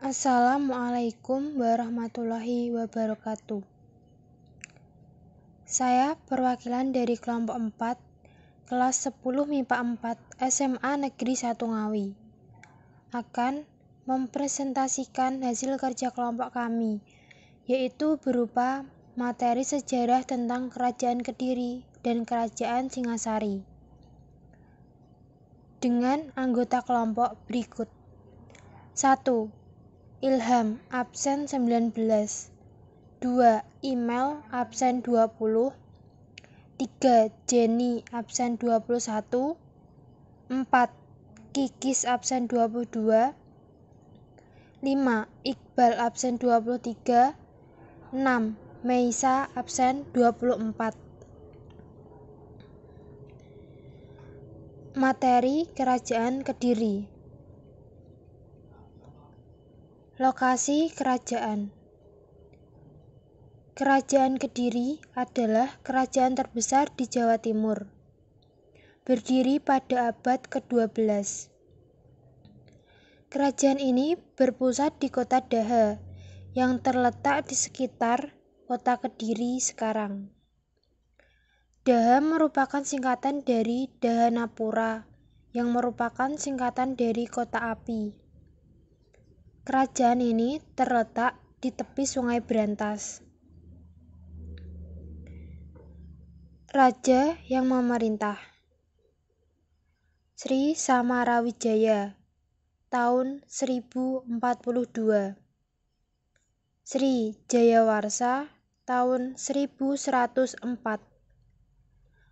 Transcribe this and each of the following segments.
Assalamualaikum warahmatullahi wabarakatuh. Saya perwakilan dari kelompok 4, kelas 10 MIPA 4, SMA Negeri 1 Ngawi, akan mempresentasikan hasil kerja kelompok kami, yaitu berupa materi sejarah tentang Kerajaan Kediri dan Kerajaan Singasari. Dengan anggota kelompok berikut. 1. Ilham, absen 19. 2. Email, absen 20. 3. Jenny, absen 21. 4. Kikis, absen 22. 5. Iqbal, absen 23. 6. Meisa, absen 24. Materi Kerajaan Kediri. Lokasi kerajaan. Kerajaan Kediri adalah kerajaan terbesar di Jawa Timur. Berdiri pada abad ke-12. Kerajaan ini berpusat di kota Daha, yang terletak di sekitar kota Kediri sekarang. Daha merupakan singkatan dari Dahanapura, yang merupakan singkatan dari kota api. Kerajaan ini terletak di tepi Sungai Brantas. Raja yang memerintah. Sri Samarawijaya, tahun 1042. Sri Jayawarsa, tahun 1104.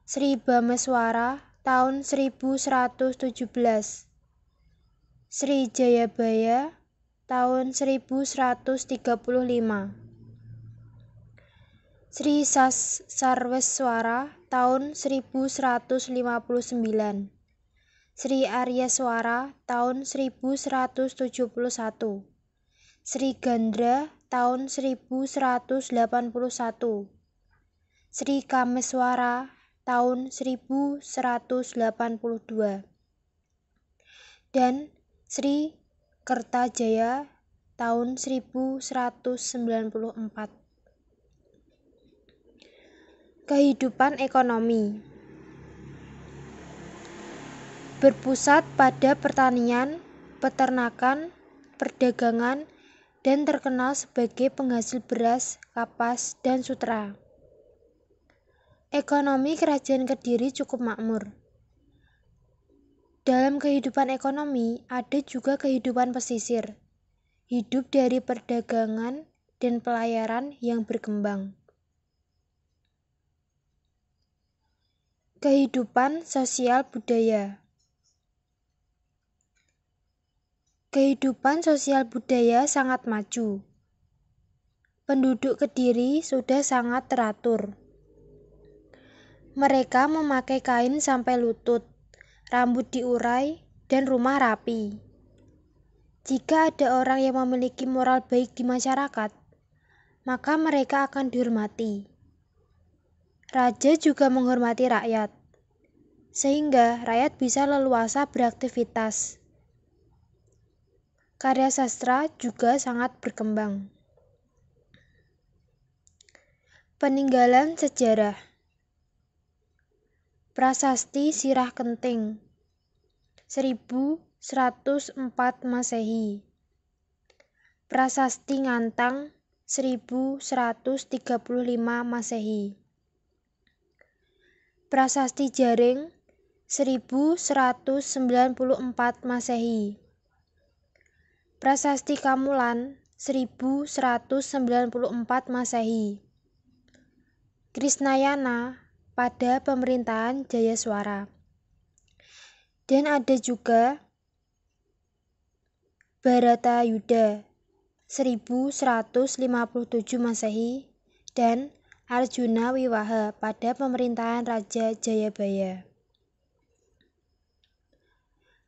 Sri Bameswara, tahun 1117. Sri Jayabaya, tahun 1135. Sri Sarweswara, tahun 1159. Sri Aryaswara, tahun 1171. Sri Gandra, tahun 1181. Sri Kameswara, tahun 1182. Dan Sri Kertajaya, tahun 1194. Kehidupan ekonomi. Berpusat pada pertanian, peternakan, perdagangan, dan terkenal sebagai penghasil beras, kapas, dan sutra. Ekonomi Kerajaan Kediri cukup makmur. Dalam kehidupan ekonomi, ada juga kehidupan pesisir, hidup dari perdagangan dan pelayaran yang berkembang. Kehidupan sosial budaya. Kehidupan sosial budaya sangat maju. Penduduk Kediri sudah sangat teratur. Mereka memakai kain sampai lutut, rambut diurai, dan rumah rapi. Jika ada orang yang memiliki moral baik di masyarakat, maka mereka akan dihormati. Raja juga menghormati rakyat, sehingga rakyat bisa leluasa beraktivitas. Karya sastra juga sangat berkembang. Peninggalan sejarah. Prasasti Sirah Kenting, 1104 Masehi. Prasasti Ngantang, 1135 Masehi. Prasasti Jaring, 1194 Masehi. Prasasti Kamulan, 1194 Masehi. Krisnayana pada pemerintahan Jayaswara. Dan ada juga Bharatayuda, 1157 Masehi, dan Arjuna Wiwaha pada pemerintahan Raja Jayabaya.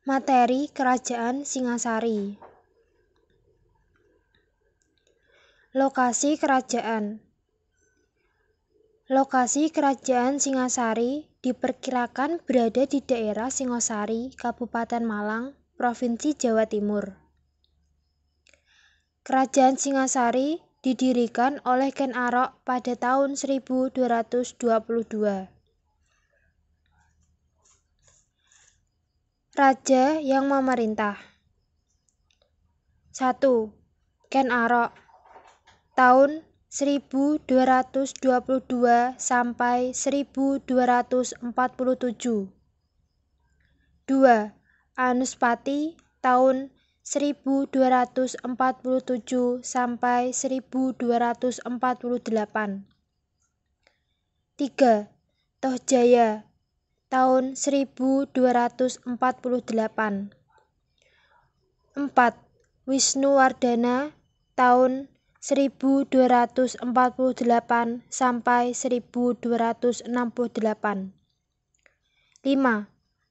Materi Kerajaan Singasari. Lokasi kerajaan. Lokasi Kerajaan Singasari diperkirakan berada di daerah Singosari, Kabupaten Malang, Provinsi Jawa Timur. Kerajaan Singasari didirikan oleh Ken Arok pada tahun 1222. Raja yang memerintah. 1. Ken Arok tahun 1222 sampai 1247. 2. Anuspati tahun 1247 sampai 1248. 3. Tohjaya tahun 1248. 4. Wisnuwardana tahun 1248 sampai 1268. 5.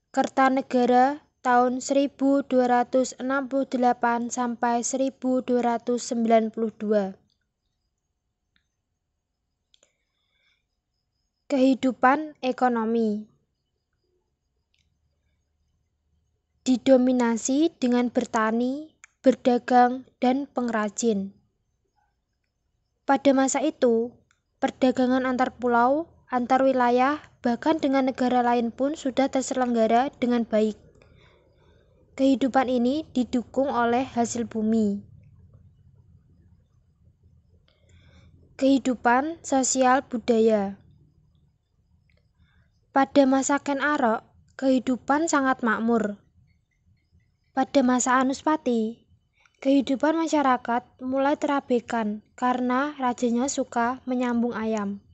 Kertanegara tahun 1268 sampai 1292. Kehidupan ekonomi didominasi dengan bertani, berdagang, dan pengrajin. Pada masa itu, perdagangan antar pulau, antar wilayah, bahkan dengan negara lain pun sudah terselenggara dengan baik. Kehidupan ini didukung oleh hasil bumi. Kehidupan sosial budaya. Pada masa Ken Arok, kehidupan sangat makmur. Pada masa Anuspati, kehidupan masyarakat mulai terabaikan karena rajanya suka menyambung ayam.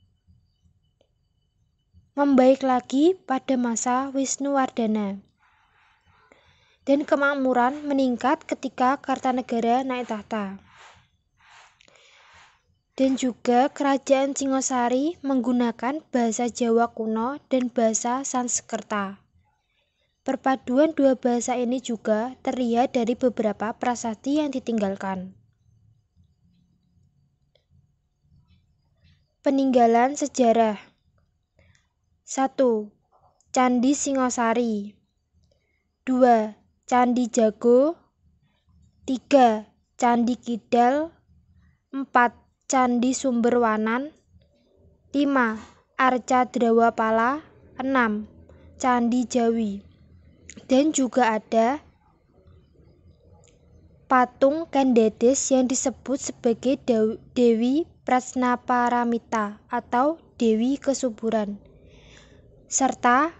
Membaik lagi pada masa Wisnuwardana. Dan kemakmuran meningkat ketika Kartanegara naik tahta. Dan juga kerajaan Singasari menggunakan bahasa Jawa kuno dan bahasa Sanskerta. Perpaduan dua bahasa ini juga terlihat dari beberapa prasasti yang ditinggalkan. Peninggalan sejarah. 1. Candi Singasari. 2. Candi Jago. 3. Candi Kidal. 4. Candi Sumberwanan. 5. Arca Drawapala. 6. Candi Jawi. Dan juga ada patung Ken Dedes yang disebut sebagai Dewi Prasnaparamita atau Dewi Kesuburan, serta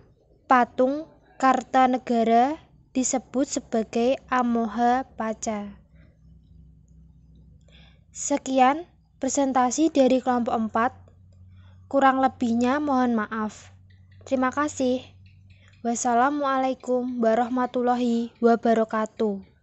patung Kartanegara disebut sebagai Amoha Paca. Sekian presentasi dari kelompok 4. Kurang lebihnya mohon maaf. Terima kasih. Wassalamualaikum warahmatullahi wabarakatuh.